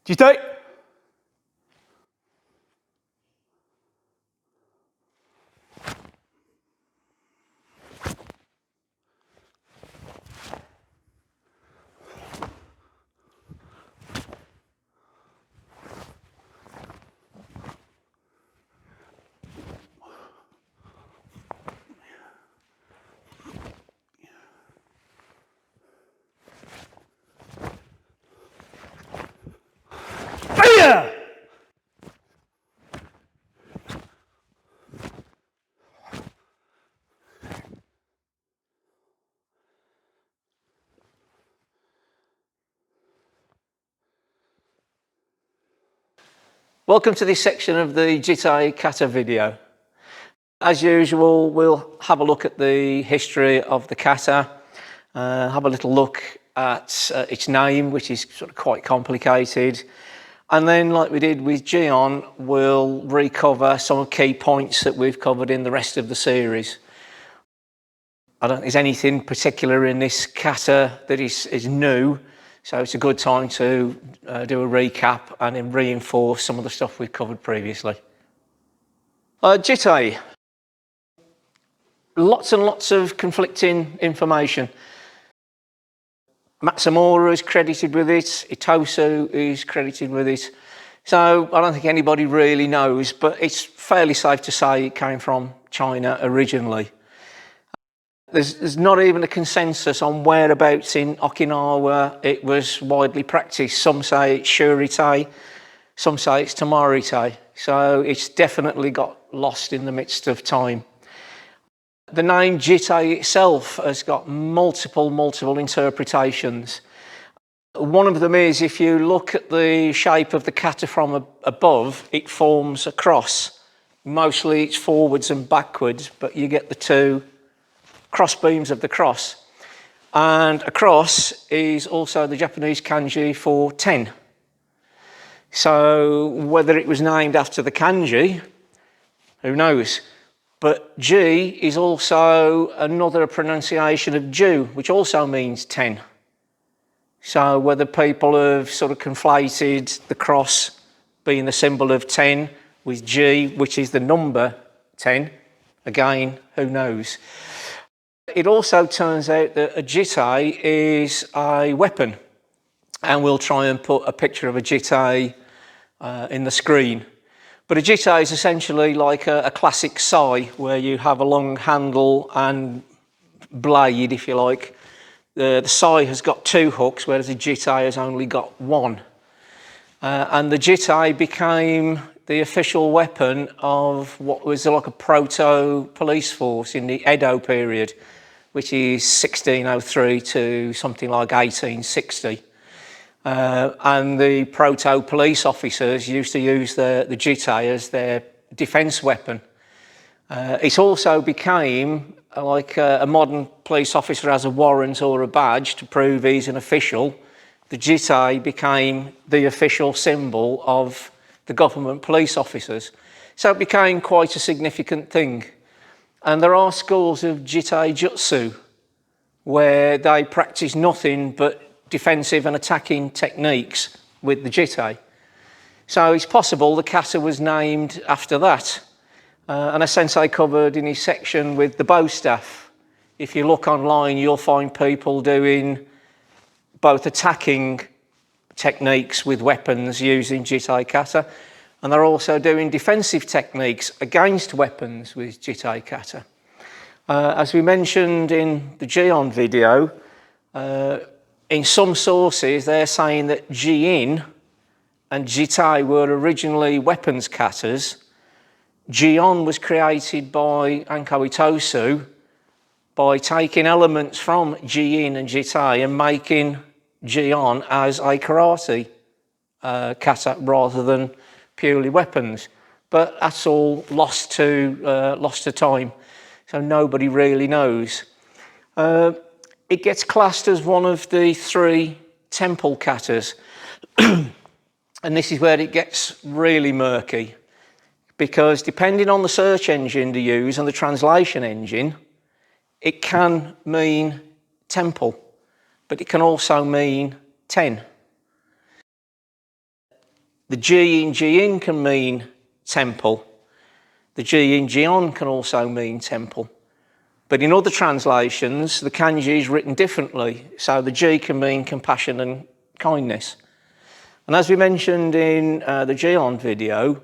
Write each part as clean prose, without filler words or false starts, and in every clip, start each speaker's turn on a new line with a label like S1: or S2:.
S1: Jitte. Fire! Welcome to this section of the Jitte Kata video. As usual, we'll have a look at the history of the kata, have a little look at its name, which is sort of quite complicated. And then, like we did with Gion, we'll recover some key points that we've covered in the rest of the series. I don't think there's anything particular in this kata that is new, so it's a good time to do a recap and then reinforce some of the stuff we've covered previously. Jitte. Lots and lots of conflicting information. Matsumura is credited with it, Itosu is credited with it. So I don't think anybody really knows, but it's fairly safe to say it came from China originally. There's not even a consensus on whereabouts in Okinawa it was widely practiced. Some say it's Shuri-Tai, some say it's Tamari-Tai. So it's definitely got lost in the midst of time. The name Jitte itself has got multiple interpretations. One of them is, if you look at the shape of the kata from above, it forms a cross. Mostly it's forwards and backwards, but you get the two cross beams of the cross. And a cross is also the Japanese kanji for 10. So whether it was named after the kanji, who knows? But Ji is also another pronunciation of Ju, which also means 10. So whether people have sort of conflated the cross being the symbol of 10 with Ji, which is the number 10, again, who knows? It also turns out that a jitte is a weapon, and we'll try and put a picture of a jitte in the screen. But a jitte is essentially like a classic sai, where you have a long handle and blade, if you like. The sai has got two hooks, whereas the jitte has only got one. And the jitte became the official weapon of what was like a proto-police force in the Edo period, which is 1603 to something like 1860. And the proto-police officers used to use the jitte as their defence weapon. It also became, like a modern police officer has a warrant or a badge to prove he's an official, the jitte became the official symbol of the government police officers. So it became quite a significant thing. And there are schools of jitte jutsu where they practice nothing but defensive and attacking techniques with the jitte. So it's possible the kata was named after that. And as Sensei covered in his section with the bow staff, if you look online, you'll find people doing both attacking techniques with weapons using jitte kata, and they're also doing defensive techniques against weapons with jitte kata. As we mentioned in the Gion video, in some sources they're saying that Ji-in and Jitte were originally weapons katas. Gion was created by Anko Itosu by taking elements from Ji-in and Jitte and making Gion as a karate kata rather than purely weapons. But that's all lost to time, so nobody really knows. It gets classed as one of the three temple katas. And this is where it gets really murky, because depending on the search engine to use and the translation engine, it can mean temple, but it can also mean 10. The G in Ji-in can mean temple. The G in Ji-on can also mean temple. But in other translations, the kanji is written differently. So the G can mean compassion and kindness. And as we mentioned in the Ji-on video,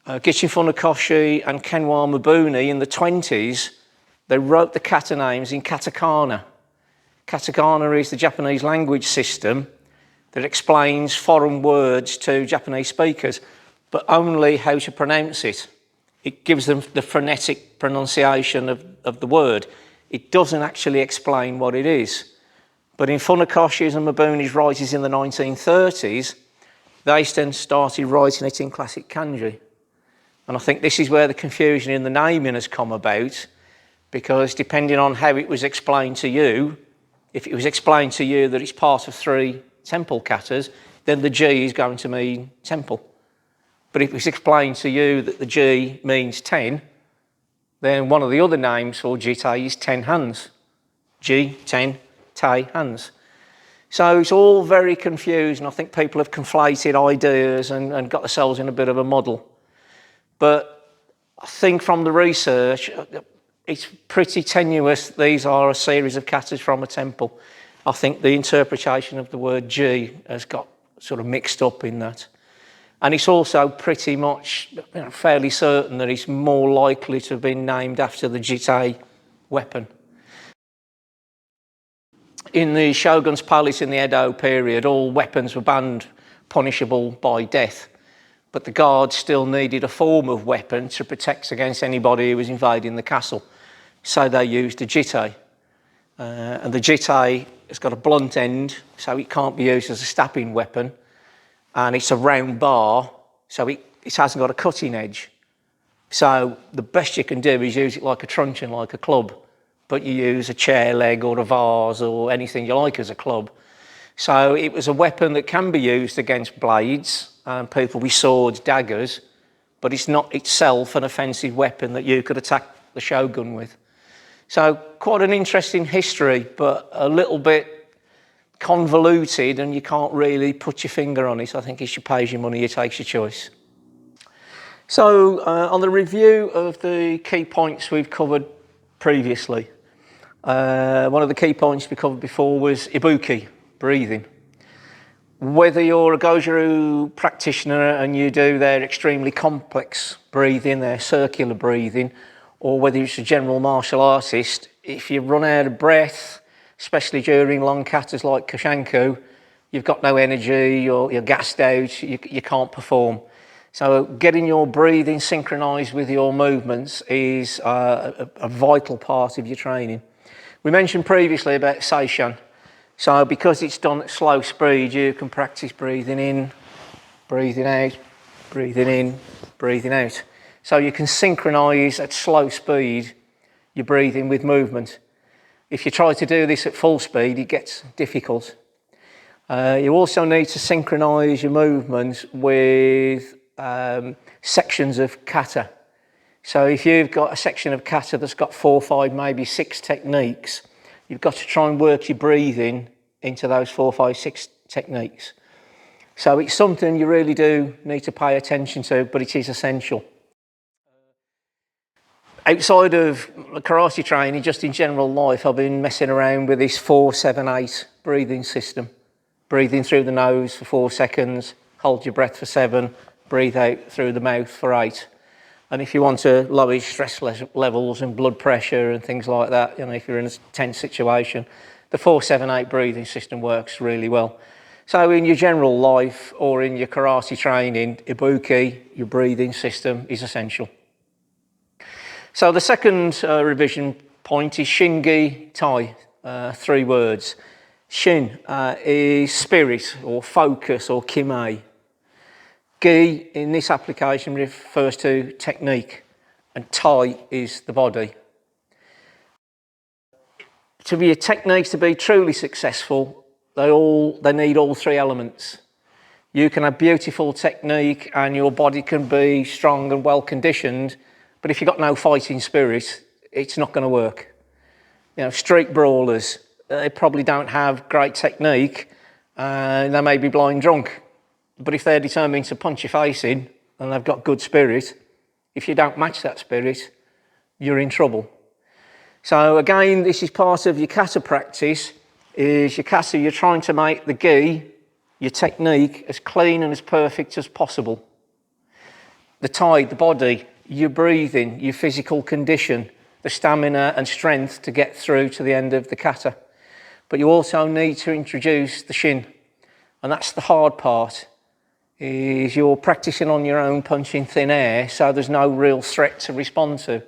S1: Gichin Funakoshi and Kenwa Mabuni in the 20s, they wrote the kata names in katakana. Katakana is the Japanese language system that explains foreign words to Japanese speakers, but only how to pronounce it. It gives them the phonetic pronunciation of the word. It doesn't actually explain what it is. But in Funakoshi's and Mabuni's writings in the 1930s, they then started writing it in classic kanji. And I think this is where the confusion in the naming has come about, because depending on how it was explained to you, if it was explained to you that it's part of 3 temple katas, then the G is going to mean temple. But if it's explained to you that the G means 10, then one of the other names for Jitte is 10 hands. Ji, 10, Tai, hands. So it's all very confusing. I think people have conflated ideas and got themselves in a bit of a muddle. But I think from the research, it's pretty tenuous. These are a series of katas from a temple. I think the interpretation of the word Ji has got sort of mixed up in that. And it's also pretty much fairly certain that it's more likely to have been named after the Jitte weapon. In the Shogun's palace in the Edo period, all weapons were banned, punishable by death. But the guards still needed a form of weapon to protect against anybody who was invading the castle. So they used a Jitte. And the Jitte has got a blunt end, so it can't be used as a stabbing weapon. And it's a round bar, so it hasn't got a cutting edge. So the best you can do is use it like a truncheon, like a club. But you use a chair leg or a vase or anything you like as a club. So it was a weapon that can be used against blades and people with swords, daggers, but it's not itself an offensive weapon that you could attack the shogun with. So quite an interesting history, but a little bit convoluted, and you can't really put your finger on it. I think if you pays your money, you takes your choice. So on the review of the key points we've covered previously, one of the key points we covered before was Ibuki, breathing. Whether you're a Goju-Ryu practitioner and you do their extremely complex breathing, their circular breathing, or whether you're a general martial artist, if you run out of breath, especially during long katas like Koshanku, you've got no energy, you're gassed out, you can't perform. So getting your breathing synchronized with your movements is a vital part of your training. We mentioned previously about Seishan. So because it's done at slow speed, you can practice breathing in, breathing out, breathing in, breathing out. So you can synchronize at slow speed your breathing with movement. If you try to do this at full speed, it gets difficult. You also need to synchronize your movements with sections of kata. So if you've got a section of kata that's got 4, 5, maybe 6 techniques, you've got to try and work your breathing into those 4, 5, 6 techniques. So it's something you really do need to pay attention to, but it is essential. Outside of karate training, just in general life, I've been messing around with this 4-7-8 breathing system. Breathe in through the nose for 4 seconds, hold your breath for 7, breathe out through the mouth for 8. And if you want to lower your stress levels and blood pressure and things like that, if you're in a tense situation, the 4-7-8 breathing system works really well. So in your general life or in your karate training, Ibuki, your breathing system, is essential. So the second revision point is Shin-Gi-Tai, 3 words. Shin is spirit or focus or kime. Gi in this application refers to technique, and Tai is the body. To be a technique to be truly successful, they need all 3 elements. You can have beautiful technique and your body can be strong and well conditioned, but if you've got no fighting spirit, it's not going to work. Street brawlers, they probably don't have great technique and they may be blind drunk. But if they're determined to punch your face in and they've got good spirit, if you don't match that spirit, you're in trouble. So again, this is part of your kata practice, is your kata, you're trying to make the gi, your technique, as clean and as perfect as possible. The tai, the body, your breathing, your physical condition, the stamina and strength to get through to the end of the kata. But you also need to introduce the shin. And that's the hard part, is you're practicing on your own, punching thin air, so there's no real threat to respond to.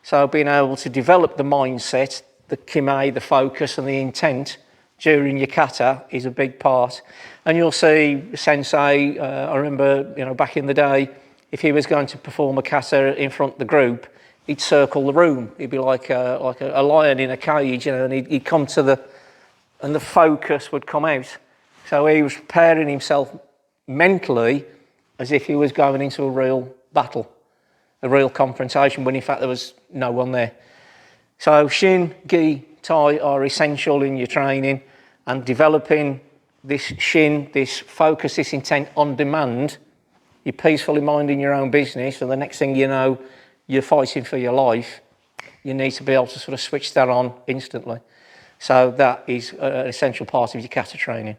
S1: So being able to develop the mindset, the kime, the focus and the intent during your kata is a big part. And you'll see sensei, I remember, back in the day, if he was going to perform a kata in front of the group, he'd circle the room. He'd be like a lion in a cage, and he'd come to and the focus would come out. So he was preparing himself mentally as if he was going into a real battle, a real confrontation, when in fact there was no one there. So Shin, Gi, Tai are essential in your training, and developing this Shin, this focus, this intent on demand. You're peacefully minding your own business, and the next thing you know, you're fighting for your life. You need to be able to sort of switch that on instantly. So that is an essential part of your kata training.